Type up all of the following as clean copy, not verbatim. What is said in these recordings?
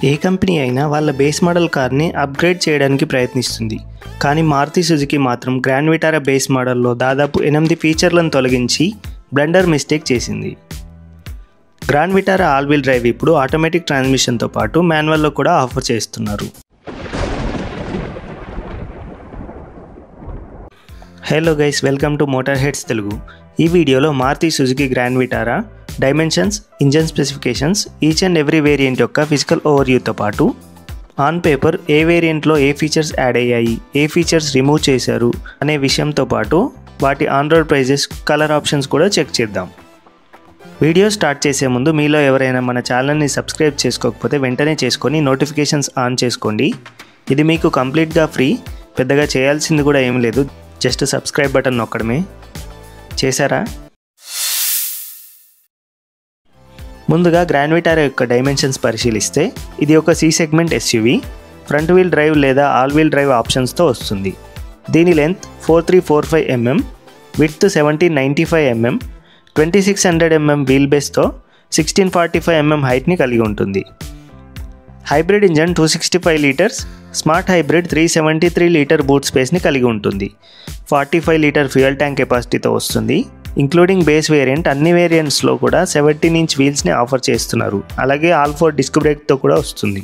ఏ company అయినా వాళ్ళ base model కార్ని అప్గ్రేడ్ చేయడానికి ప్రయత్నిస్తుంది. కానీ మారుతి సుజుకి మాత్రం గ్రాండ్ విటారా బేస్ మోడల్లో దాదాపు 8 ఫీచర్లను తొలగించి బ్లండర్ మిస్టేక్ చేసింది. Grand Vitara all wheel drive ఇప్పుడు ఆటోమేటిక్ ట్రాన్స్మిషన్తో పాటు మాన్యువల్లో కూడా ఆఫర్ చేస్తున్నారు. Hello guys, welcome to Motor Heads Telugu. ఈ వీడియోలో Maruti Suzuki Grand Vitara dimensions, engine specifications, each and every variant యొక్క ఫిజికల్ ఓవర్వ్యూతో పాటు ఆన్ పేపర్ ఏ వేరియంట్లో ఏ ఫీచర్స్ యాడ్ అయ్యాయి, ఏ ఫీచర్స్ రిమూవ్ చేశారు అనే విషయంతో పాటు వాటి on road prices, colour options కూడా చెక్ చేద్దాం. వీడియో స్టార్ట్ చేసే ముందు మీలో ఎవరైనా మన ఛానల్ని సబ్స్క్రైబ్ చేసుకోకపోతే వెంటనే చేసుకొని నోటిఫికేషన్స్ ఆన్ చేసుకోండి. ఇది మీకు కంప్లీట్గా ఫ్రీ, పెద్దగా చేయాల్సింది కూడా ఏం లేదు, జస్ట్ సబ్స్క్రైబ్ బటన్ నొక్కడమే. చేశారా? ముందుగా గ్రాండ్ విటారా యొక్క డైమెన్షన్స్ పరిశీలిస్తే ఇది ఒక C segment SUV, front wheel drive లేదా ఆల్ వీల్ డ్రైవ్ ఆప్షన్స్తో వస్తుంది. దీని length 4345 mm, width 1795 mm, 2600 mm wheel బేస్తో 1645 mm హైట్ని కలిగి ఉంటుంది. Hybrid engine 265 litres, smart hybrid 373 litre boot స్పేస్ని కలిగి ఉంటుంది. 45 లీటర్ ఫ్యూయల్ ట్యాంక్ కెపాసిటీతో వస్తుంది. ఇంక్లూడింగ్ బేస్ వేరియంట్ అన్ని వేరియంట్స్లో కూడా 17 ఇంచ్ వీల్స్ని ఆఫర్ చేస్తున్నారు. అలాగే ఆల్ 4 డిస్క్ బ్రేక్తో కూడా వస్తుంది.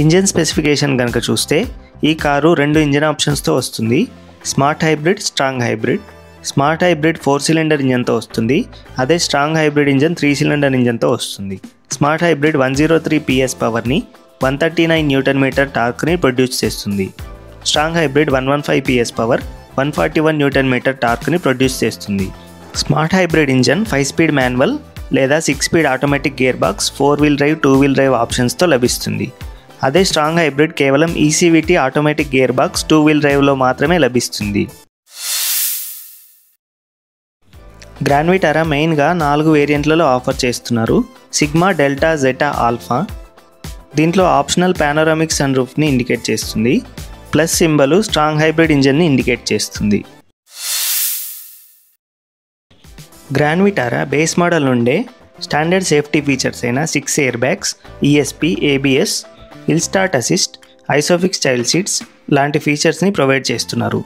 ఇంజన్ స్పెసిఫికేషన్ కనుక చూస్తే ఈ కారు 2 ఇంజన్ ఆప్షన్స్తో వస్తుంది. Smart hybrid, strong hybrid. Smart hybrid 4 cylinder ఇంజన్తో వస్తుంది. అదే స్ట్రాంగ్ హైబ్రిడ్ ఇంజన్ 3 సిలిండర్ ఇంజన్తో వస్తుంది. స్మార్ట్ హైబ్రిడ్ 103 PS పవర్ని, 139 న్యూటన్ టార్క్ని ప్రొడ్యూస్ చేస్తుంది. Strong hybrid 115 PS power, 141 newton టార్క్ని ప్రొడ్యూస్ చేస్తుంది. Smart hybrid engine 5 speed manual లేదా 6 speed automatic gear box, 4 wheel drive, 2 wheel drive ఆప్షన్స్తో లభిస్తుంది. అదే స్ట్రాంగ్ హైబ్రిడ్ కేవలం ECVT automatic gear box, 2 wheel డ్రైవ్లో మాత్రమే లభిస్తుంది. గ్రాండ్ విటారా మెయిన్గా 4 వేరియంట్లలో ఆఫర్ చేస్తున్నారు. Sigma, Delta, Zeta, Alpha. దీంట్లో ఆప్షనల్ పానోరామిక్ సన్ రూఫ్ని ఇండికేట్ చేస్తుంది. ప్లస్ సింబలు స్ట్రాంగ్ హైబ్రిడ్ ఇంజన్ని ఇండికేట్ చేస్తుంది. గ్రాండ్ విటారా బేస్ మోడల్ నుండే స్టాండర్డ్ సేఫ్టీ ఫీచర్స్ అయిన 6 air bags, ESP, ABS, hill start assist, isofix child seats లాంటి ఫీచర్స్ని ప్రొవైడ్ చేస్తున్నారు.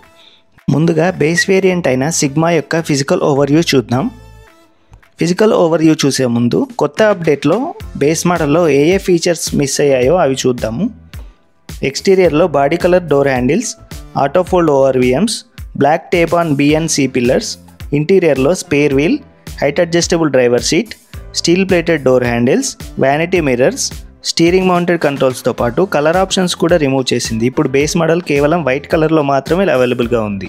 ముందుగా బేస్ వేరియంట్ అయిన సిగ్మా యొక్క ఫిజికల్ ఓవర్వ్యూ చూద్దాం. ఫిజికల్ ఓవర్వ్యూ చూసే ముందు కొత్త అప్డేట్లో బేస్ మోడల్లో ఏ ఫీచర్స్ మిస్ అయ్యాయో అవి చూద్దాము. ఎక్స్టీరియర్లో body colour door handles, auto fold ORVMs, black tape on B and C pillars. ఇంటీరియర్లో spare wheel, height adjustable driver seat, steel plated door handles, vanity mirrors, steering mounted కంట్రోల్స్తో పాటు colour options కూడా remove చేసింది. ఇప్పుడు base model కేవలం white కలర్లో మాత్రమే అవైలబుల్గా ఉంది.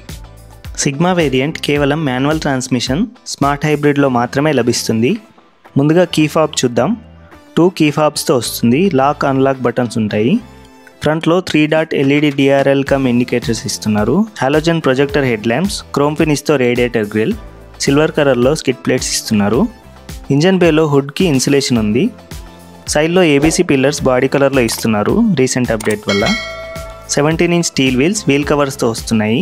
సిగ్మా వేరియంట్ కేవలం మాన్యువల్ ట్రాన్స్మిషన్, స్మార్ట్ హైబ్రిడ్లో మాత్రమే లభిస్తుంది. ముందుగా కీ ఫాబ్ చూద్దాం. 2 కీ ఫాబ్స్తో వస్తుంది. లాక్, అన్లాక్ బటన్స్ ఉంటాయి. ఫ్రంట్లో 3 dot LED DRL cum indicators ఇస్తున్నారు. Halogen projector head lamps, chrome ఫినిష్తో రేడియేటర్ గ్రిల్, సిల్వర్ కలర్లో స్కిడ్ ప్లేట్స్ ఇస్తున్నారు. ఇంజన్ బేలో హుడ్కి ఇన్సులేషన్ ఉంది. సైడ్లో ABC పిల్లర్స్ బాడీ కలర్లో ఇస్తున్నారు రీసెంట్ అప్డేట్ వల్ల. 17 ఇంచ్ స్టీల్ వీల్స్, వీల్ కవర్స్తో వస్తున్నాయి.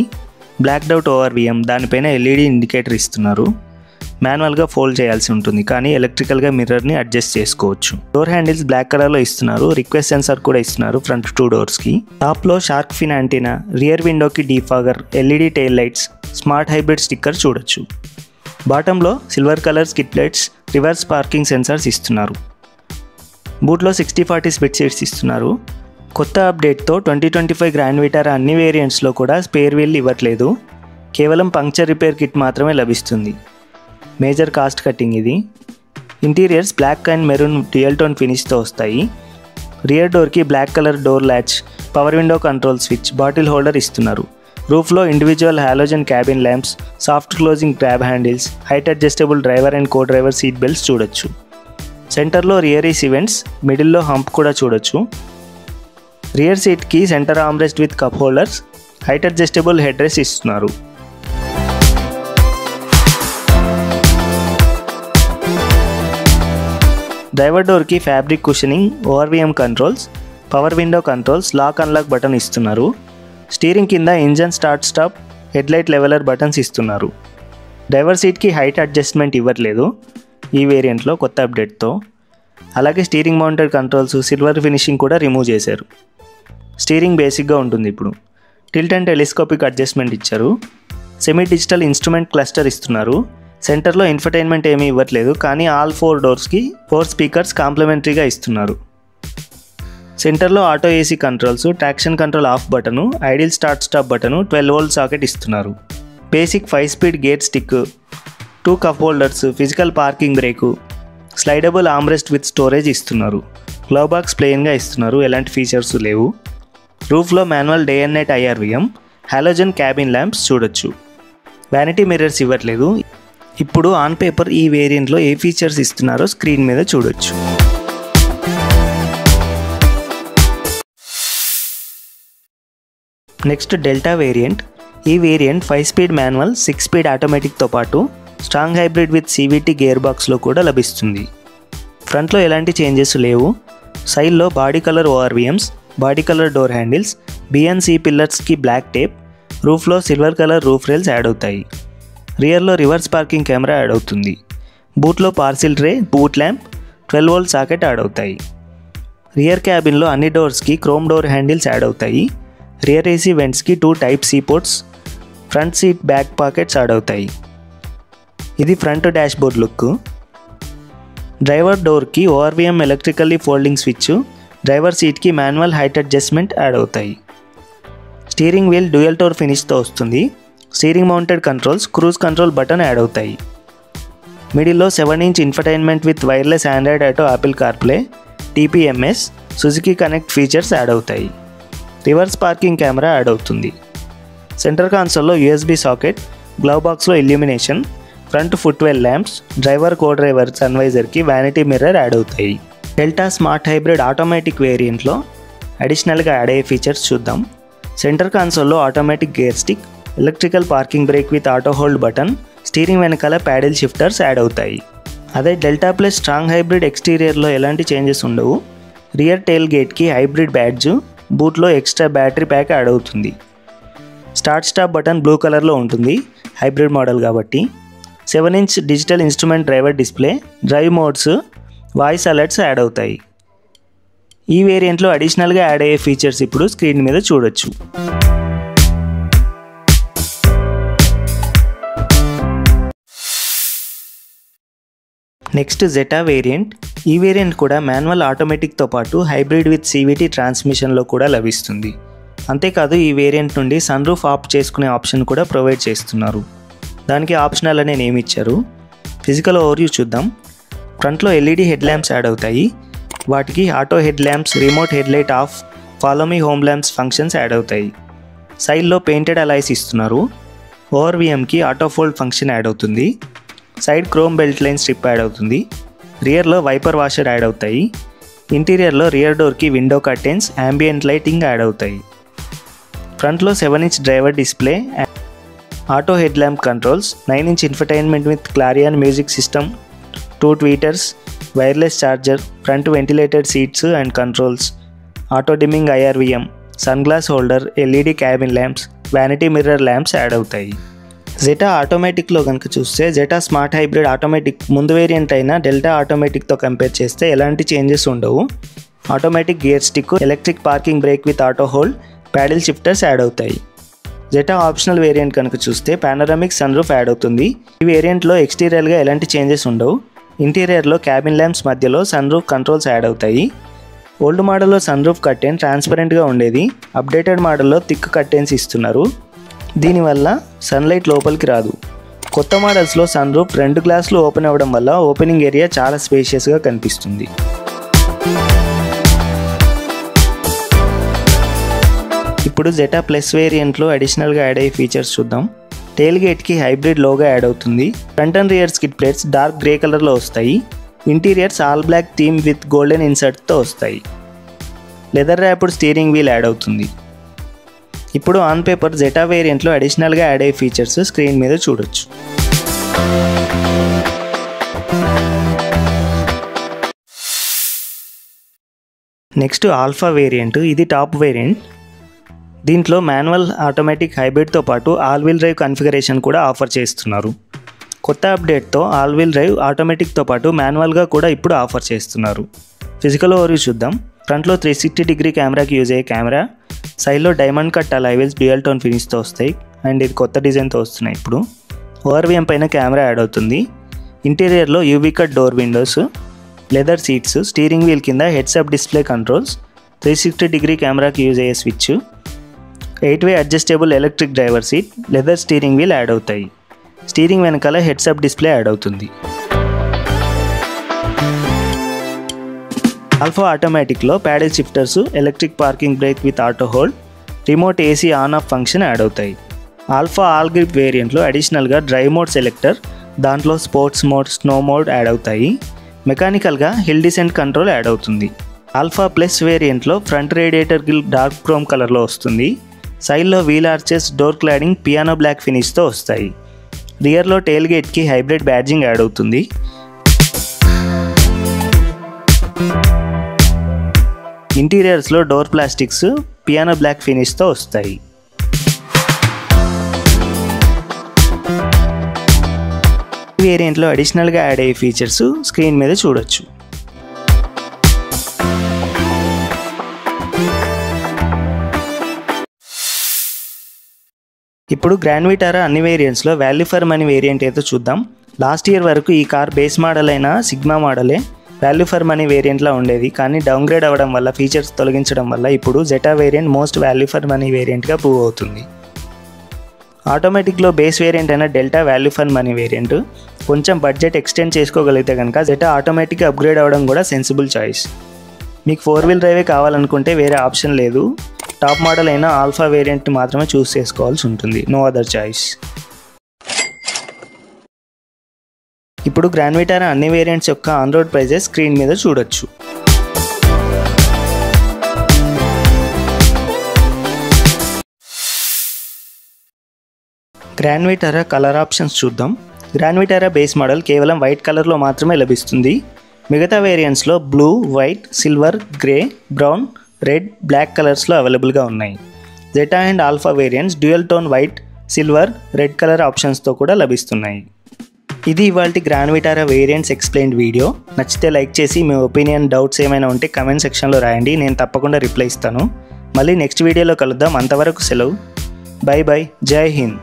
బ్లాక్డ్ అవుట్ ORVM, దానిపైన LED ఇండికేటర్ ఇస్తున్నారు. మాన్యువల్గా ఫోల్డ్ చేయాల్సి ఉంటుంది, కానీ ఎలక్ట్రికల్గా మిర్రర్ని అడ్జస్ట్ చేసుకోవచ్చు. డోర్ హ్యాండిల్స్ బ్లాక్ కలర్లో ఇస్తున్నారు. రిక్వెస్ట్ సెన్సార్ కూడా ఇస్తున్నారు ఫ్రంట్ 2 డోర్స్కి. టాప్లో షార్క్ ఫిన్ యాంటీనా, రియర్ విండోకి defogger, LED tail lights, smart hybrid sticker చూడొచ్చు. బాటంలో silver colour skid plates, reverse parking sensors ఇస్తున్నారు. బూట్లో 60/40 స్ప్లిట్ సీట్స్ ఇస్తున్నారు. కొత్త అప్డేట్తో 2025 గ్రాండ్ విటారా అన్ని వేరియంట్స్లో కూడా స్పేర్ వీల్ ఇవ్వట్లేదు. కేవలం పంక్చర్ రిపేర్ కిట్ మాత్రమే లభిస్తుంది. మేజర్ కాస్ట్ కటింగ్ ఇది. Interiors black and maroon dual tone ఫినిష్తో వస్తాయి. రియర్ డోర్కి black colour door latch, power window control switch, bottle holder ఇస్తున్నారు. రూఫ్లో individual halogen cabin lamps, soft closing grab handles, height adjustable driver and co driver seat belts చూడొచ్చు. సెంటర్లో rear events, మిడిల్లో hump కూడా చూడొచ్చు. రియర్ సీట్కి centre armrest with cup holders, height adjustable head rest ఇస్తున్నారు. Driver డోర్కి fabric cushioning, ORVM controls, power window controls, lock unlock button ఇస్తున్నారు. Steering కింద engine start stop, head light leveler buttons ఇస్తున్నారు. Driver సీట్కి height adjustment ఇవ్వట్లేదు. ఈ వేరియంట్లో కొత్త అప్డేట్తో. అలాగే steering mounted controls, silver finishing కూడా రిమూవ్ చేశారు. స్టీరింగ్ బేసిక్గా ఉంటుంది ఇప్పుడు. టిల్ట్ అండ్ టెలిస్కోపిక్ అడ్జస్ట్మెంట్ ఇచ్చారు. సెమీ డిజిటల్ ఇన్స్ట్రుమెంట్ క్లస్టర్ ఇస్తున్నారు. సెంటర్లో ఇన్ఫర్టైన్మెంట్ ఏమీ ఇవ్వట్లేదు, కానీ ఆల్ 4 డోర్స్కి 4 స్పీకర్స్ కాంప్లిమెంటరీగా ఇస్తున్నారు. సెంటర్లో auto AC controls, traction control off button, idle start stop button, 12 volt socket ఇస్తున్నారు. Basic 5 speed gear stick, 2 cup holders, physical parking brake, slidable armrest with storage ఇస్తున్నారు. గ్లవ్ బాక్స్ ప్లెయిన్గా ఇస్తున్నారు, ఎలాంటి ఫీచర్స్ లేవు. రూఫ్లో manual day and night IRVM, halogen cabin lamps చూడొచ్చు. Vanity mirrors ఇవ్వట్లేదు. ఇప్పుడు ఆన్ పేపర్ ఈ వేరియంట్లో ఏ ఫీచర్స్ ఇస్తున్నారో స్క్రీన్ మీద చూడొచ్చు. Next Delta variant. ఈ వేరియంట్ 5 స్పీడ్ మాన్యువల్, 6 స్పీడ్ ఆటోమేటిక్తో పాటు strong hybrid with CVT gear బాక్స్లో కూడా లభిస్తుంది. ఫ్రంట్లో ఎలాంటి చేంజెస్ లేవు. సైడ్లో body colour ORVMs, body colour door handles, BNC పిల్లర్స్కి బ్లాక్ టేప్, రూఫ్లో silver colour roof rails add అవుతాయి. రియర్లో రివర్స్ పార్కింగ్ కెమెరా యాడ్ అవుతుంది. బూట్లో parcel tray, boot lamp, 12 volt socket add అవుతాయి. రియర్ క్యాబిన్లో అన్ని డోర్స్కి క్రోమ్ డోర్ హ్యాండిల్స్ యాడ్ అవుతాయి. రియర్ AC వెంట్స్కి 2 type C ports, front seat back pockets add అవుతాయి. ఇది front dash board look. Driver డోర్కి ORVM electrically folding switch, driver సీట్కి మాన్యువల్ హైట్ అడ్జస్ట్మెంట్ యాడ్ అవుతాయి. స్టీరింగ్ వీల్ డ్యూయల్ టోర్ ఫినిష్తో వస్తుంది. Steering mounted controls, cruise control button add అవుతాయి. మిడిల్లో 7-inch infotainment with wireless Android auto, Apple CarPlay, TPMS, Suzuki connect features add అవుతాయి. Reverse parking camera add అవుతుంది. Centre కన్సోల్లో USB socket, glove బాక్స్లో illumination, front footwell lamps, driver co driver సన్వైజర్కి vanity mirror add అవుతాయి. Delta smart hybrid automatic వేరియంట్లో అడిషనల్గా add అయ్యే features చూద్దాం. సెంటర్ కన్సోల్లో automatic gear stick, electrical parking brake with auto hold button, steering వెనకాల paddle shifters add అవుతాయి. అదే డెల్టా ప్లస్ స్ట్రాంగ్ హైబ్రిడ్ ఎక్స్టీరియర్లో ఎలాంటి చేంజెస్ ఉండవు. రియర్ టెయిల్ గేట్కి హైబ్రిడ్ బ్యాడ్జ్, బూట్లో ఎక్స్ట్రా బ్యాటరీ ప్యాక్ యాడ్ అవుతుంది. స్టార్ట్ స్టాప్ బటన్ బ్లూ కలర్లో ఉంటుంది, హైబ్రిడ్ మోడల్ కాబట్టి. 7-inch digital instrument driver display, drive modes, voice alerts add అవుతాయి. ఈ వేరియంట్లో అడిషనల్గా యాడ్ అయ్యే ఫీచర్స్ ఇప్పుడు స్క్రీన్ మీద చూడొచ్చు. Next Zeta variant. ఈ వేరియంట్ కూడా మాన్యువల్ ఆటోమేటిక్తో పాటు హైబ్రిడ్ విత్ CVT ట్రాన్స్మిషన్లో కూడా లభిస్తుంది. అంతేకాదు ఈ వేరియంట్ నుండి సన్ రూఫ్ ఆఫ్ చేసుకునే ఆప్షన్ కూడా ప్రొవైడ్ చేస్తున్నారు. దానికి ఆప్షనల్ అనే నేమ్ ఇచ్చారు. ఫిజికల్ ఓవర్వ్యూ చూద్దాం. ఫ్రంట్లో LED హెడ్ ల్యాంప్స్ యాడ్ అవుతాయి. వాటికి auto head lamps, remote head light off, follow me home lamps functions add అవుతాయి. సైడ్లో పెయింటెడ్ అలాయ్స్ ఇస్తున్నారు. ORVMకి ఆటో ఫోల్డ్ ఫంక్షన్ యాడ్ అవుతుంది. Side chrome belt line strip add అవుతుంది. రియర్లో వైపర్ వాషర్ యాడ్ అవుతాయి. ఇంటీరియర్లో రియర్ డోర్కి window curtains, ambient lighting add అవుతాయి. ఫ్రంట్లో 7-inch driver display, auto head lamp controls, 9-inch infotainment with Clarion music system, 2 tweeters, wireless charger, front ventilated seats and controls, auto dimming IRVM, sun glass holder, LED cabin lamps, vanity mirror lamps add అవుతాయి. Zeta ఆటోమేటిక్లో కనుక చూస్తే Zeta smart hybrid automatic ముందు variant అయిన Delta ఆటోమేటిక్తో compare చేస్తే ఎలాంటి changes ఉండవు. Automatic gear stick, electric parking brake with auto hold, paddle shifters add అవుతాయి. జెటా ఆప్షనల్ వేరియంట్ కనుక చూస్తే పానరామిక్ సన్ రూఫ్ యాడ్ అవుతుంది. ఈ వేరియంట్లో ఎక్స్టీరియర్గా ఎలాంటి చేంజెస్ ఉండవు. ఇంటీరియర్లో క్యాబిన్ ల్యాంప్స్ మధ్యలో సన్ రూఫ్ కంట్రోల్స్ యాడ్ అవుతాయి. ఓల్డ్ మోడల్లో సన్ రూఫ్ కర్టెన్ ట్రాన్స్పరెంట్గా ఉండేది. అప్డేటెడ్ మోడల్లో థిక్ కర్టెన్స్ ఇస్తున్నారు. దీనివల్ల సన్లైట్ లోపలికి రాదు. కొత్త మోడల్స్లో సన్ రూఫ్ 2 గ్లాసులు ఓపెన్ అవ్వడం వల్ల ఓపెనింగ్ ఏరియా చాలా స్పేషియస్గా కనిపిస్తుంది. ఇప్పుడు జెటా ప్లస్ వేరియంట్లో అడిషనల్గా యాడ్ అయ్యే ఫీచర్స్ చూద్దాం. టెయిల్ గేట్కి హైబ్రిడ్ లోగో యాడ్ అవుతుంది. Front and rear skid plates dark grey కలర్లో వస్తాయి. Interiors all black theme with golden ఇన్సర్ట్తో వస్తాయి. Leather wrapped steering wheel add అవుతుంది. ఇప్పుడు ఆన్ పేపర్ జెటా వేరియంట్లో అడిషనల్గా యాడ్ అయ్యే ఫీచర్స్ స్క్రీన్ మీద చూడొచ్చు. Next alpha variant. ఇది టాప్ వేరియంట్. దీంట్లో మాన్యువల్ ఆటోమేటిక్ హైబ్రిడ్తో పాటు ఆల్ వీల్ డ్రైవ్ కాన్ఫిగరేషన్ కూడా ఆఫర్ చేస్తున్నారు. కొత్త అప్డేట్తో ఆల్ వీల్ డ్రైవ్ ఆటోమేటిక్తో పాటు మాన్యువల్గా కూడా ఇప్పుడు ఆఫర్ చేస్తున్నారు. ఫిజికల్ ఓవర్వ్యూ చూద్దాం. ఫ్రంట్లో 360 డిగ్రీ కెమెరాకి యూజ్ అయ్యే కెమెరా, సైడ్లో diamond cut alloy wheels dual tone ఫినిష్తో వస్తాయి అండ్ ఇది కొత్త డిజైన్తో వస్తున్నాయి. ఇప్పుడు ఓవర్విఎం పైన కెమెరా యాడ్ అవుతుంది. ఇంటీరియర్లో UV cut door windows, leather seats, steering wheel కింద heads up display controls, 360 degree కెమెరాకి యూజ్ అయ్యే switch, 8-way adjustable electric driver seat, leather steering wheel add అవుతాయి. స్టీరింగ్ వెనకాల హెడ్స్ అప్ డిస్ప్లే యాడ్ అవుతుంది. Alpha ఆటోమేటిక్లో paddle shifters, electric parking brake with auto hold, remote AC on off function add అవుతాయి. Alpha all grip వేరియంట్లో అడిషనల్గా drive mode selector, దాంట్లో sports mode, snow mode add అవుతాయి. మెకానికల్గా hill descent control add అవుతుంది. Alpha plus వేరియంట్లో front radiator grille dark chrome కలర్లో వస్తుంది. సైడ్లో wheel arches, door cladding piano black ఫినిష్తో వస్తాయి. రియర్లో టెయిల్ గేట్కి హైబ్రిడ్ బ్యాడ్జింగ్ యాడ్ అవుతుంది. ఇంటీరియర్స్లో డోర్ ప్లాస్టిక్స్ పియానో బ్లాక్ ఫినిష్తో వస్తాయి. వేరియంట్లో అడిషనల్గా యాడ్ అయ్యే ఫీచర్స్ స్క్రీన్ మీద చూడొచ్చు. ఇప్పుడు గ్రాండ్ విటారా అన్ని వేరియంట్స్లో వాల్యూ ఫర్ మనీ వేరియంట్ ఏదో చూద్దాం. లాస్ట్ ఇయర్ వరకు ఈ కార్ బేస్ మోడల్ అయిన సిగ్మా మోడలే వాల్యూ ఫర్ మనీ వేరియంట్లా ఉండేది. కానీ డౌన్గ్రేడ్ అవ్వడం వల్ల, ఫీచర్స్ తొలగించడం వల్ల ఇప్పుడు Zeta variant most value for money వేరియంట్గా ప్రూవ్ అవుతుంది. ఆటోమేటిక్లో బేస్ వేరియంట్ అయిన Delta value for money variant. కొంచెం బడ్జెట్ ఎక్స్టెండ్ చేసుకోగలిగితే కనుక జెటా ఆటోమేటిక్గా అప్గ్రేడ్ అవ్వడం కూడా సెన్సిబుల్ చాయిస్. మీకు 4-wheel డ్రైవే కావాలనుకుంటే వేరే ఆప్షన్ లేదు. టాప్ మోడల్ అయిన ఆల్ఫా వేరియంట్ మాత్రమే చూస్ చేసుకోవాల్సి ఉంటుంది. No other choice. ఇప్పుడు గ్రాండ్ విటారా అన్ని వేరియంట్స్ యొక్క ఆన్ రోడ్ ప్రైజెస్ స్క్రీన్ మీద చూడొచ్చు. గ్రాండ్ విటారా కలర్ ఆప్షన్స్ చూద్దాం. గ్రాండ్ విటారా బేస్ మోడల్ కేవలం వైట్ కలర్లో మాత్రమే లభిస్తుంది. మిగతా వేరియంట్స్లో blue, white, silver, grey, brown, red, black కలర్స్లో అవైలబుల్గా ఉన్నాయి. Zeta and Alpha variants dual tone white, silver, red colour ఆప్షన్స్తో కూడా లభిస్తున్నాయి. ఇది ఇవాల్టి grand Vitara variants explained video. నచ్చితే లైక్ చేసి మీ ఒపీనియన్, డౌట్స్ ఏమైనా ఉంటే కమెంట్ సెక్షన్లో రాయండి. నేను తప్పకుండా రిప్లై ఇస్తాను. మళ్ళీ నెక్స్ట్ వీడియోలో కలుద్దాం. అంతవరకు సెలవు. By by. జై హింద్.